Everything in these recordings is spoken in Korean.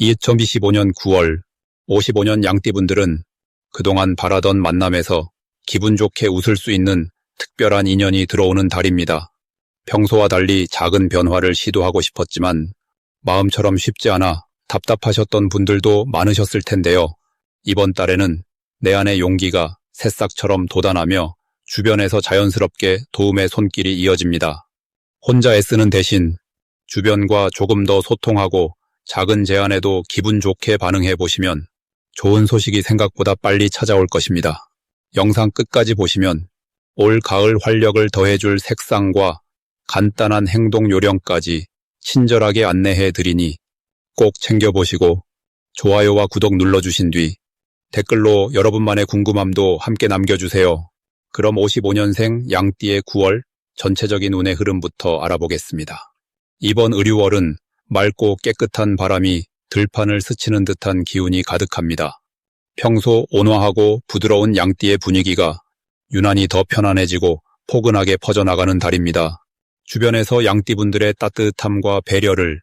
2025년 9월 55년 양띠분들은 그동안 바라던 만남에서 기분 좋게 웃을 수 있는 특별한 인연이 들어오는 달입니다. 평소와 달리 작은 변화를 시도하고 싶었지만 마음처럼 쉽지 않아 답답하셨던 분들도 많으셨을 텐데요. 이번 달에는 내 안의 용기가 새싹처럼 돋아나며 주변에서 자연스럽게 도움의 손길이 이어집니다. 혼자 애쓰는 대신 주변과 조금 더 소통하고 작은 제안에도 기분 좋게 반응해 보시면 좋은 소식이 생각보다 빨리 찾아올 것입니다. 영상 끝까지 보시면 올 가을 활력을 더해줄 색상과 간단한 행동 요령까지 친절하게 안내해 드리니 꼭 챙겨보시고 좋아요와 구독 눌러주신 뒤 댓글로 여러분만의 궁금함도 함께 남겨주세요. 그럼 55년생 양띠의 9월 전체적인 운의 흐름부터 알아보겠습니다. 이번 을유월은 맑고 깨끗한 바람이 들판을 스치는 듯한 기운이 가득합니다. 평소 온화하고 부드러운 양띠의 분위기가 유난히 더 편안해지고 포근하게 퍼져나가는 달입니다. 주변에서 양띠분들의 따뜻함과 배려를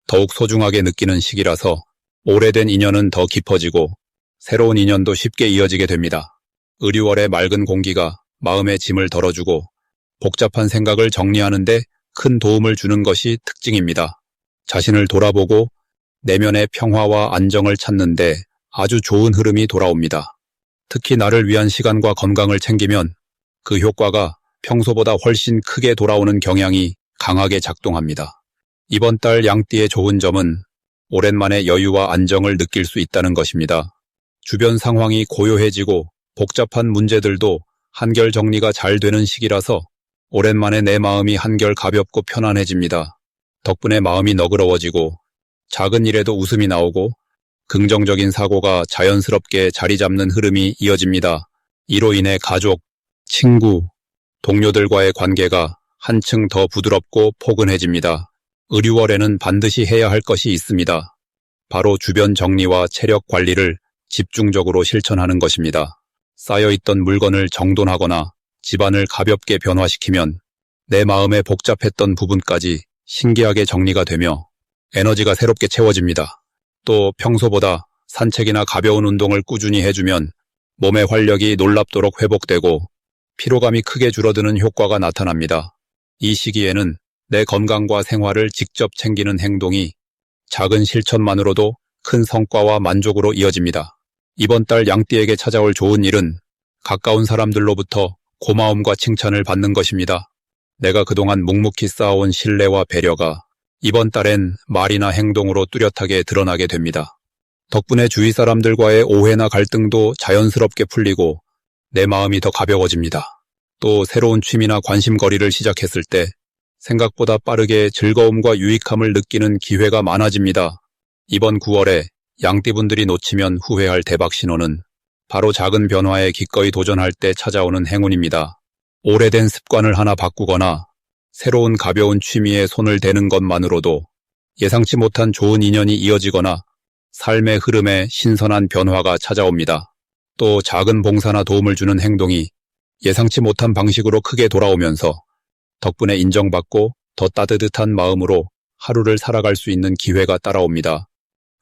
더욱 소중하게 느끼는 시기라서 오래된 인연은 더 깊어지고 새로운 인연도 쉽게 이어지게 됩니다. 을유월의 맑은 공기가 마음의 짐을 덜어주고 복잡한 생각을 정리하는 데 큰 도움을 주는 것이 특징입니다. 자신을 돌아보고 내면의 평화와 안정을 찾는데 아주 좋은 흐름이 돌아옵니다. 특히 나를 위한 시간과 건강을 챙기면 그 효과가 평소보다 훨씬 크게 돌아오는 경향이 강하게 작동합니다. 이번 달 양띠의 좋은 점은 오랜만에 여유와 안정을 느낄 수 있다는 것입니다. 주변 상황이 고요해지고 복잡한 문제들도 한결 정리가 잘 되는 시기라서 오랜만에 내 마음이 한결 가볍고 편안해집니다. 덕분에 마음이 너그러워지고 작은 일에도 웃음이 나오고 긍정적인 사고가 자연스럽게 자리 잡는 흐름이 이어집니다. 이로 인해 가족, 친구, 동료들과의 관계가 한층 더 부드럽고 포근해집니다. 을유월에는 반드시 해야 할 것이 있습니다. 바로 주변 정리와 체력 관리를 집중적으로 실천하는 것입니다. 쌓여있던 물건을 정돈하거나 집안을 가볍게 변화시키면 내 마음의 복잡했던 부분까지 신기하게 정리가 되며 에너지가 새롭게 채워집니다. 또 평소보다 산책이나 가벼운 운동을 꾸준히 해주면 몸의 활력이 놀랍도록 회복되고 피로감이 크게 줄어드는 효과가 나타납니다. 이 시기에는 내 건강과 생활을 직접 챙기는 행동이 작은 실천만으로도 큰 성과와 만족으로 이어집니다. 이번 달 양띠에게 찾아올 좋은 일은 가까운 사람들로부터 고마움과 칭찬을 받는 것입니다. 내가 그동안 묵묵히 쌓아온 신뢰와 배려가 이번 달엔 말이나 행동으로 뚜렷하게 드러나게 됩니다. 덕분에 주위 사람들과의 오해나 갈등도 자연스럽게 풀리고 내 마음이 더 가벼워집니다. 또 새로운 취미나 관심거리를 시작했을 때 생각보다 빠르게 즐거움과 유익함을 느끼는 기회가 많아집니다. 이번 9월에 양띠분들이 놓치면 후회할 대박 신호는 바로 작은 변화에 기꺼이 도전할 때 찾아오는 행운입니다. 오래된 습관을 하나 바꾸거나 새로운 가벼운 취미에 손을 대는 것만으로도 예상치 못한 좋은 인연이 이어지거나 삶의 흐름에 신선한 변화가 찾아옵니다. 또 작은 봉사나 도움을 주는 행동이 예상치 못한 방식으로 크게 돌아오면서 덕분에 인정받고 더 따뜻한 마음으로 하루를 살아갈 수 있는 기회가 따라옵니다.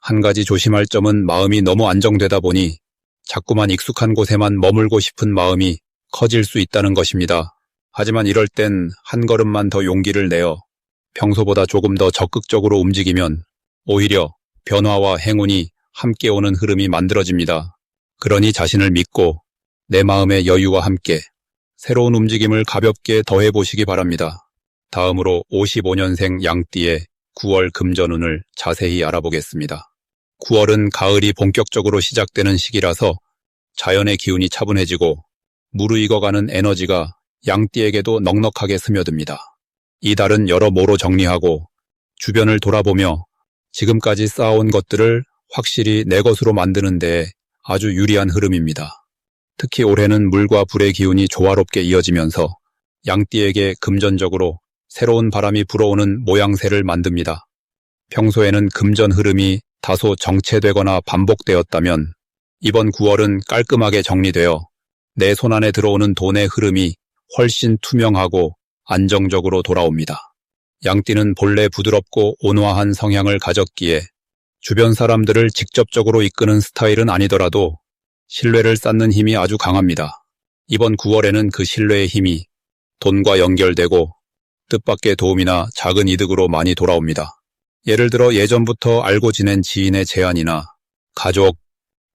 한 가지 조심할 점은 마음이 너무 안정되다 보니 자꾸만 익숙한 곳에만 머물고 싶은 마음이 커질 수 있다는 것입니다. 하지만 이럴 땐 한 걸음만 더 용기를 내어 평소보다 조금 더 적극적으로 움직이면 오히려 변화와 행운이 함께 오는 흐름이 만들어집니다. 그러니 자신을 믿고 내 마음의 여유와 함께 새로운 움직임을 가볍게 더해보시기 바랍니다. 다음으로 55년생 양띠의 9월 금전운을 자세히 알아보겠습니다. 9월은 가을이 본격적으로 시작되는 시기라서 자연의 기운이 차분해지고 무르익어가는 에너지가 양띠에게도 넉넉하게 스며듭니다. 이 달은 여러모로 정리하고 주변을 돌아보며 지금까지 쌓아온 것들을 확실히 내 것으로 만드는 데 아주 유리한 흐름입니다. 특히 올해는 물과 불의 기운이 조화롭게 이어지면서 양띠에게 금전적으로 새로운 바람이 불어오는 모양새를 만듭니다. 평소에는 금전 흐름이 다소 정체되거나 반복되었다면 이번 9월은 깔끔하게 정리되어 내 손안에 들어오는 돈의 흐름이 훨씬 투명하고 안정적으로 돌아옵니다. 양띠는 본래 부드럽고 온화한 성향을 가졌기에 주변 사람들을 직접적으로 이끄는 스타일은 아니더라도 신뢰를 쌓는 힘이 아주 강합니다. 이번 9월에는 그 신뢰의 힘이 돈과 연결되고 뜻밖의 도움이나 작은 이득으로 많이 돌아옵니다. 예를 들어 예전부터 알고 지낸 지인의 제안이나 가족,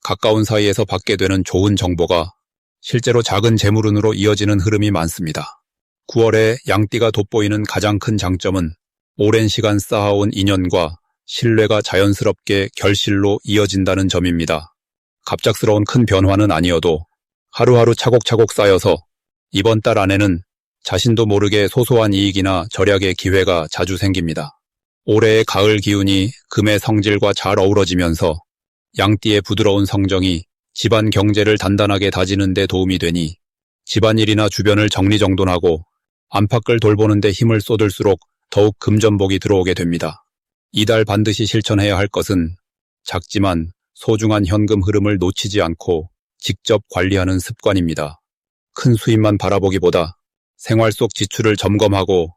가까운 사이에서 받게 되는 좋은 정보가 실제로 작은 재물운으로 이어지는 흐름이 많습니다. 9월에 양띠가 돋보이는 가장 큰 장점은 오랜 시간 쌓아온 인연과 신뢰가 자연스럽게 결실로 이어진다는 점입니다. 갑작스러운 큰 변화는 아니어도 하루하루 차곡차곡 쌓여서 이번 달 안에는 자신도 모르게 소소한 이익이나 절약의 기회가 자주 생깁니다. 올해의 가을 기운이 금의 성질과 잘 어우러지면서 양띠의 부드러운 성정이 집안 경제를 단단하게 다지는 데 도움이 되니 집안일이나 주변을 정리정돈하고 안팎을 돌보는 데 힘을 쏟을수록 더욱 금전복이 들어오게 됩니다. 이달 반드시 실천해야 할 것은 작지만 소중한 현금 흐름을 놓치지 않고 직접 관리하는 습관입니다. 큰 수입만 바라보기보다 생활 속 지출을 점검하고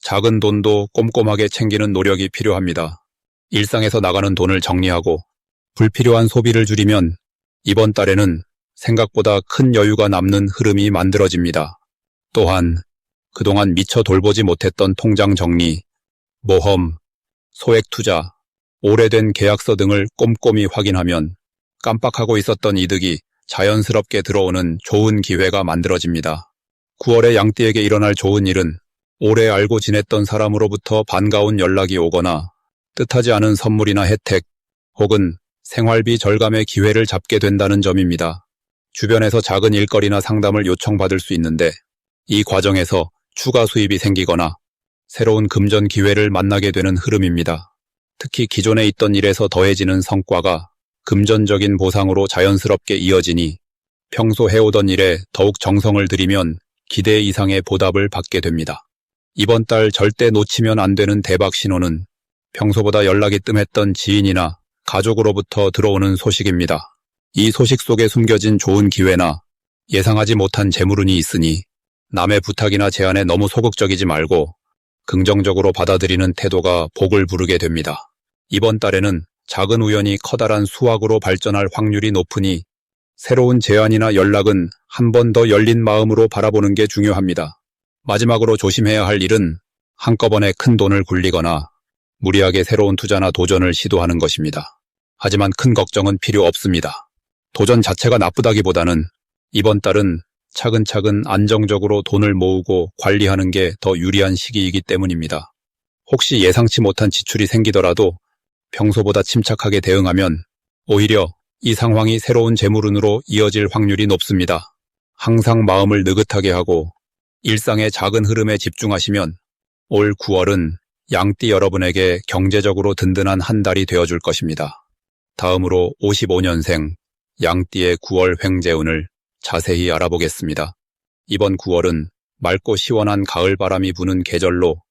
작은 돈도 꼼꼼하게 챙기는 노력이 필요합니다. 일상에서 나가는 돈을 정리하고 불필요한 소비를 줄이면 이번 달에는 생각보다 큰 여유가 남는 흐름이 만들어집니다. 또한 그동안 미처 돌보지 못했던 통장 정리, 모험, 소액 투자, 오래된 계약서 등을 꼼꼼히 확인하면 깜빡하고 있었던 이득이 자연스럽게 들어오는 좋은 기회가 만들어집니다. 9월에 양띠에게 일어날 좋은 일은 오래 알고 지냈던 사람으로부터 반가운 연락이 오거나 뜻하지 않은 선물이나 혜택 혹은 생활비 절감의 기회를 잡게 된다는 점입니다. 주변에서 작은 일거리나 상담을 요청받을 수 있는데 이 과정에서 추가 수입이 생기거나 새로운 금전 기회를 만나게 되는 흐름입니다. 특히 기존에 있던 일에서 더해지는 성과가 금전적인 보상으로 자연스럽게 이어지니 평소 해오던 일에 더욱 정성을 들이면 기대 이상의 보답을 받게 됩니다. 이번 달 절대 놓치면 안 되는 대박 신호는 평소보다 연락이 뜸했던 지인이나 가족으로부터 들어오는 소식입니다. 이 소식 속에 숨겨진 좋은 기회나 예상하지 못한 재물운이 있으니 남의 부탁이나 제안에 너무 소극적이지 말고 긍정적으로 받아들이는 태도가 복을 부르게 됩니다. 이번 달에는 작은 우연이 커다란 수확으로 발전할 확률이 높으니 새로운 제안이나 연락은 한 번 더 열린 마음으로 바라보는 게 중요합니다. 마지막으로 조심해야 할 일은 한꺼번에 큰 돈을 굴리거나 무리하게 새로운 투자나 도전을 시도하는 것입니다. 하지만 큰 걱정은 필요 없습니다. 도전 자체가 나쁘다기보다는 이번 달은 차근차근 안정적으로 돈을 모으고 관리하는 게 더 유리한 시기이기 때문입니다. 혹시 예상치 못한 지출이 생기더라도 평소보다 침착하게 대응하면 오히려 이 상황이 새로운 재물운으로 이어질 확률이 높습니다. 항상 마음을 느긋하게 하고 일상의 작은 흐름에 집중하시면 올 9월은 양띠 여러분에게 경제적으로 든든한 한 달이 되어줄 것입니다. 다음으로 55년생 양띠의 9월 횡재운을 자세히 알아보겠습니다. 이번 9월은 맑고 시원한 가을바람이 부는 계절로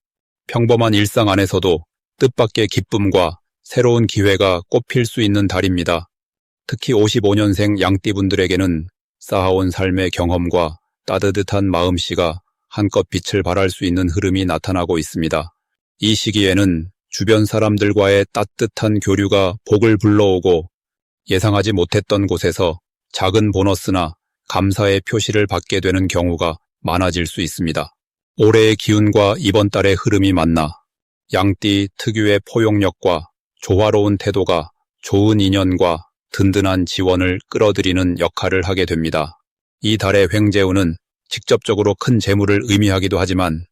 평범한 일상 안에서도 뜻밖의 기쁨과 새로운 기회가 꽃필 수 있는 달입니다. 특히 55년생 양띠분들에게는 쌓아온 삶의 경험과 따뜻한 마음씨가 한껏 빛을 발할 수 있는 흐름이 나타나고 있습니다. 이 시기에는 주변 사람들과의 따뜻한 교류가 복을 불러오고 예상하지 못했던 곳에서 작은 보너스나 감사의 표시를 받게 되는 경우가 많아질 수 있습니다. 올해의 기운과 이번 달의 흐름이 만나 양띠 특유의 포용력과 조화로운 태도가 좋은 인연과 든든한 지원을 끌어들이는 역할을 하게 됩니다. 이 달의 횡재운은 직접적으로 큰 재물을 의미하기도 하지만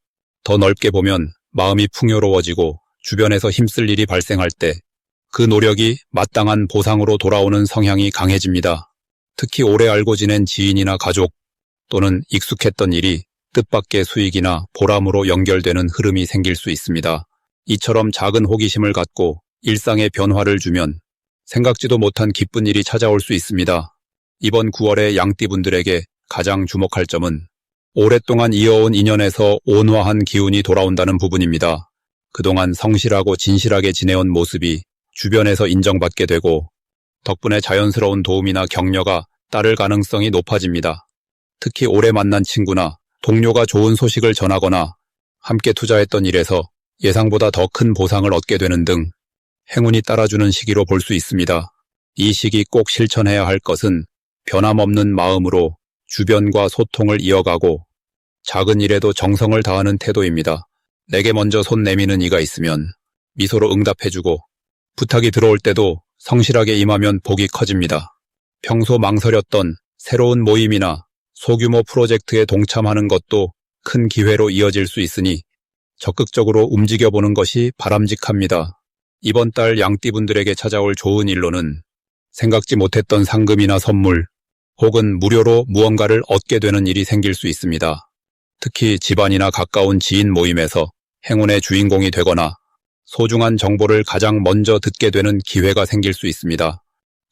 더 넓게 보면 마음이 풍요로워지고 주변에서 힘쓸 일이 발생할 때 그 노력이 마땅한 보상으로 돌아오는 성향이 강해집니다. 특히 오래 알고 지낸 지인이나 가족 또는 익숙했던 일이 뜻밖의 수익이나 보람으로 연결되는 흐름이 생길 수 있습니다. 이처럼 작은 호기심을 갖고 일상의 변화를 주면 생각지도 못한 기쁜 일이 찾아올 수 있습니다. 이번 9월의 양띠분들에게 가장 주목할 점은 오랫동안 이어온 인연에서 온화한 기운이 돌아온다는 부분입니다. 그동안 성실하고 진실하게 지내온 모습이 주변에서 인정받게 되고 덕분에 자연스러운 도움이나 격려가 따를 가능성이 높아집니다. 특히 오래 만난 친구나 동료가 좋은 소식을 전하거나 함께 투자했던 일에서 예상보다 더 큰 보상을 얻게 되는 등 행운이 따라주는 시기로 볼 수 있습니다. 이 시기 꼭 실천해야 할 것은 변함없는 마음으로 주변과 소통을 이어가고 작은 일에도 정성을 다하는 태도입니다. 내게 먼저 손 내미는 이가 있으면 미소로 응답해주고 부탁이 들어올 때도 성실하게 임하면 복이 커집니다. 평소 망설였던 새로운 모임이나 소규모 프로젝트에 동참하는 것도 큰 기회로 이어질 수 있으니 적극적으로 움직여보는 것이 바람직합니다. 이번 달 양띠분들에게 찾아올 좋은 일로는 생각지 못했던 상금이나 선물 혹은 무료로 무언가를 얻게 되는 일이 생길 수 있습니다. 특히 집안이나 가까운 지인 모임에서 행운의 주인공이 되거나 소중한 정보를 가장 먼저 듣게 되는 기회가 생길 수 있습니다.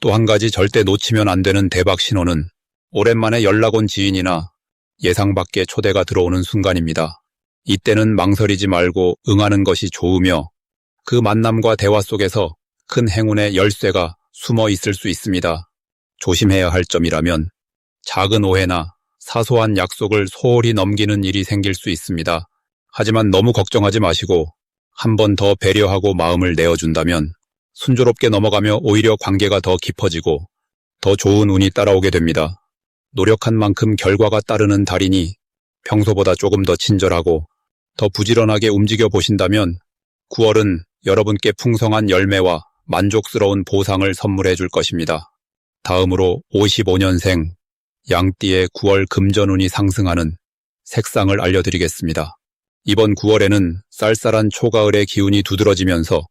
또 한 가지 절대 놓치면 안 되는 대박 신호는 오랜만에 연락 온 지인이나 예상 밖의 초대가 들어오는 순간입니다. 이때는 망설이지 말고 응하는 것이 좋으며 그 만남과 대화 속에서 큰 행운의 열쇠가 숨어 있을 수 있습니다. 조심해야 할 점이라면 작은 오해나 사소한 약속을 소홀히 넘기는 일이 생길 수 있습니다. 하지만 너무 걱정하지 마시고 한 번 더 배려하고 마음을 내어준다면 순조롭게 넘어가며 오히려 관계가 더 깊어지고 더 좋은 운이 따라오게 됩니다. 노력한 만큼 결과가 따르는 달이니 평소보다 조금 더 친절하고 더 부지런하게 움직여 보신다면 9월은 여러분께 풍성한 열매와 만족스러운 보상을 선물해 줄 것입니다. 다음으로 55년생 양띠의 9월 금전운이 상승하는 색상을 알려드리겠습니다. 이번 9월에는 쌀쌀한 초가을의 기운이 두드러지면서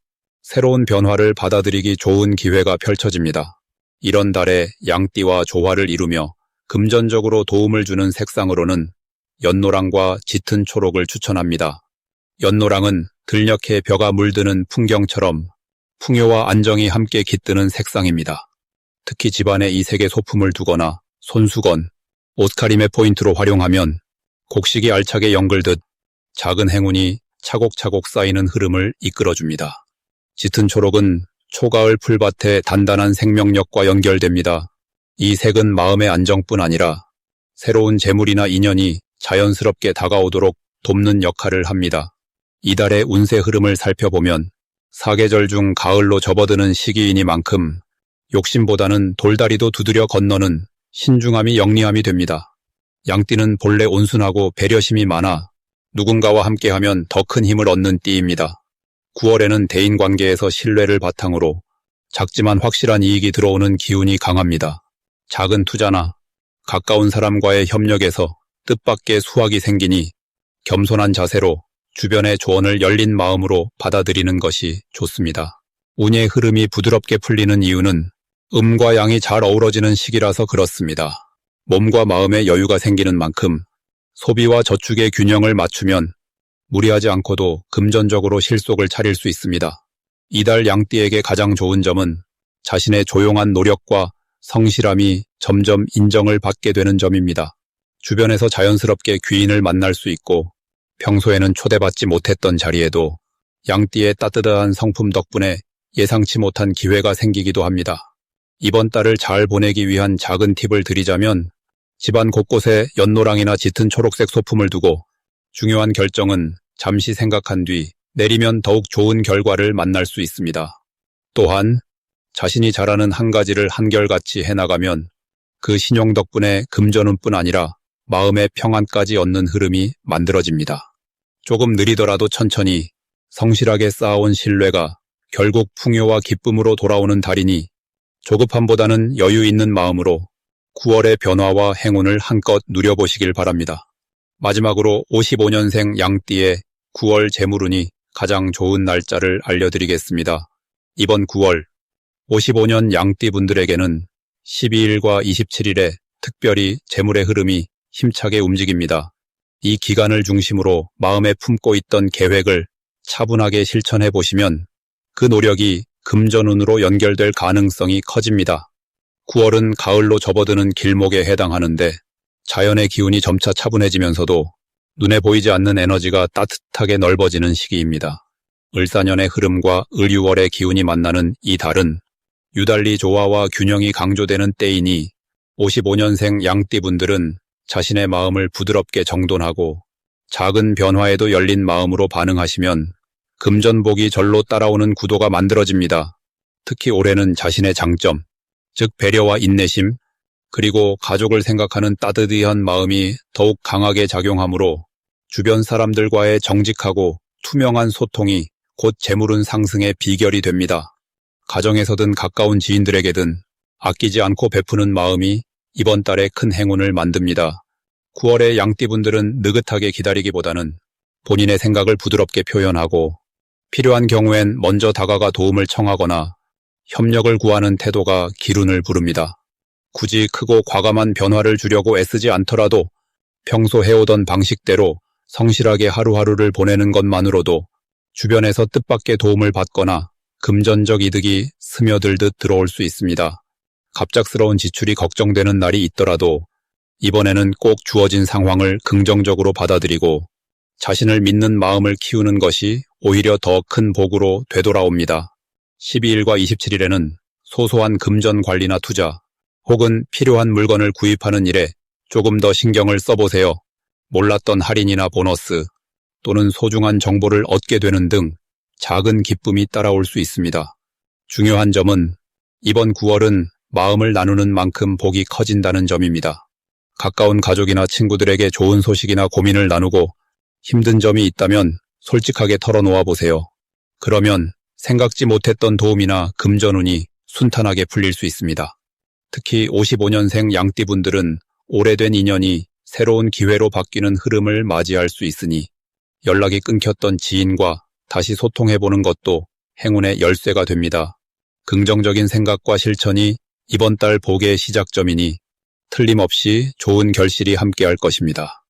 새로운 변화를 받아들이기 좋은 기회가 펼쳐집니다. 이런 달에 양띠와 조화를 이루며 금전적으로 도움을 주는 색상으로는 연노랑과 짙은 초록을 추천합니다. 연노랑은 들녘에 벼가 물드는 풍경처럼 풍요와 안정이 함께 깃드는 색상입니다. 특히 집안에 이 색의 소품을 두거나 손수건, 옷가림의 포인트로 활용하면 곡식이 알차게 연글듯 작은 행운이 차곡차곡 쌓이는 흐름을 이끌어줍니다. 짙은 초록은 초가을 풀밭의 단단한 생명력과 연결됩니다. 이 색은 마음의 안정뿐 아니라 새로운 재물이나 인연이 자연스럽게 다가오도록 돕는 역할을 합니다. 이달의 운세 흐름을 살펴보면 사계절 중 가을로 접어드는 시기이니만큼 욕심보다는 돌다리도 두드려 건너는 신중함이 영리함이 됩니다. 양띠는 본래 온순하고 배려심이 많아 누군가와 함께하면 더 큰 힘을 얻는 띠입니다. 9월에는 대인관계에서 신뢰를 바탕으로 작지만 확실한 이익이 들어오는 기운이 강합니다. 작은 투자나 가까운 사람과의 협력에서 뜻밖의 수확이 생기니 겸손한 자세로 주변의 조언을 열린 마음으로 받아들이는 것이 좋습니다. 운의 흐름이 부드럽게 풀리는 이유는 음과 양이 잘 어우러지는 시기라서 그렇습니다. 몸과 마음에 여유가 생기는 만큼 소비와 저축의 균형을 맞추면 무리하지 않고도 금전적으로 실속을 차릴 수 있습니다. 이달 양띠에게 가장 좋은 점은 자신의 조용한 노력과 성실함이 점점 인정을 받게 되는 점입니다. 주변에서 자연스럽게 귀인을 만날 수 있고 평소에는 초대받지 못했던 자리에도 양띠의 따뜻한 성품 덕분에 예상치 못한 기회가 생기기도 합니다. 이번 달을 잘 보내기 위한 작은 팁을 드리자면 집안 곳곳에 연노랑이나 짙은 초록색 소품을 두고 중요한 결정은 잠시 생각한 뒤 내리면 더욱 좋은 결과를 만날 수 있습니다. 또한 자신이 잘하는 한 가지를 한결같이 해나가면 그 신용 덕분에 금전운뿐 아니라 마음의 평안까지 얻는 흐름이 만들어집니다. 조금 느리더라도 천천히 성실하게 쌓아온 신뢰가 결국 풍요와 기쁨으로 돌아오는 달이니 조급함보다는 여유 있는 마음으로 9월의 변화와 행운을 한껏 누려보시길 바랍니다. 마지막으로 55년생 양띠의 9월 재물운이 가장 좋은 날짜를 알려드리겠습니다. 이번 9월 55년 양띠 분들에게는 12일과 27일에 특별히 재물의 흐름이 힘차게 움직입니다. 이 기간을 중심으로 마음에 품고 있던 계획을 차분하게 실천해 보시면 그 노력이 금전운으로 연결될 가능성이 커집니다. 9월은 가을로 접어드는 길목에 해당하는데 자연의 기운이 점차 차분해지면서도 눈에 보이지 않는 에너지가 따뜻하게 넓어지는 시기입니다. 을사년의 흐름과 을유월의 기운이 만나는 이 달은 유달리 조화와 균형이 강조되는 때이니 55년생 양띠분들은 자신의 마음을 부드럽게 정돈하고 작은 변화에도 열린 마음으로 반응하시면 금전복이 절로 따라오는 구도가 만들어집니다. 특히 올해는 자신의 장점, 즉 배려와 인내심, 그리고 가족을 생각하는 따뜻한 마음이 더욱 강하게 작용하므로 주변 사람들과의 정직하고 투명한 소통이 곧 재물운 상승의 비결이 됩니다. 가정에서든 가까운 지인들에게든 아끼지 않고 베푸는 마음이 이번 달에 큰 행운을 만듭니다. 9월의 양띠분들은 느긋하게 기다리기보다는 본인의 생각을 부드럽게 표현하고 필요한 경우엔 먼저 다가가 도움을 청하거나 협력을 구하는 태도가 기운을 부릅니다. 굳이 크고 과감한 변화를 주려고 애쓰지 않더라도 평소 해오던 방식대로 성실하게 하루하루를 보내는 것만으로도 주변에서 뜻밖의 도움을 받거나 금전적 이득이 스며들듯 들어올 수 있습니다. 갑작스러운 지출이 걱정되는 날이 있더라도 이번에는 꼭 주어진 상황을 긍정적으로 받아들이고 자신을 믿는 마음을 키우는 것이 오히려 더 큰 복으로 되돌아옵니다. 12일과 27일에는 소소한 금전 관리나 투자 혹은 필요한 물건을 구입하는 일에 조금 더 신경을 써보세요. 몰랐던 할인이나 보너스 또는 소중한 정보를 얻게 되는 등 작은 기쁨이 따라올 수 있습니다. 중요한 점은 이번 9월은 마음을 나누는 만큼 복이 커진다는 점입니다. 가까운 가족이나 친구들에게 좋은 소식이나 고민을 나누고 힘든 점이 있다면 솔직하게 털어놓아 보세요. 그러면 생각지 못했던 도움이나 금전운이 순탄하게 풀릴 수 있습니다. 특히 55년생 양띠분들은 오래된 인연이 새로운 기회로 바뀌는 흐름을 맞이할 수 있으니 연락이 끊겼던 지인과 다시 소통해보는 것도 행운의 열쇠가 됩니다. 긍정적인 생각과 실천이 이번 달 복의 시작점이니 틀림없이 좋은 결실이 함께할 것입니다.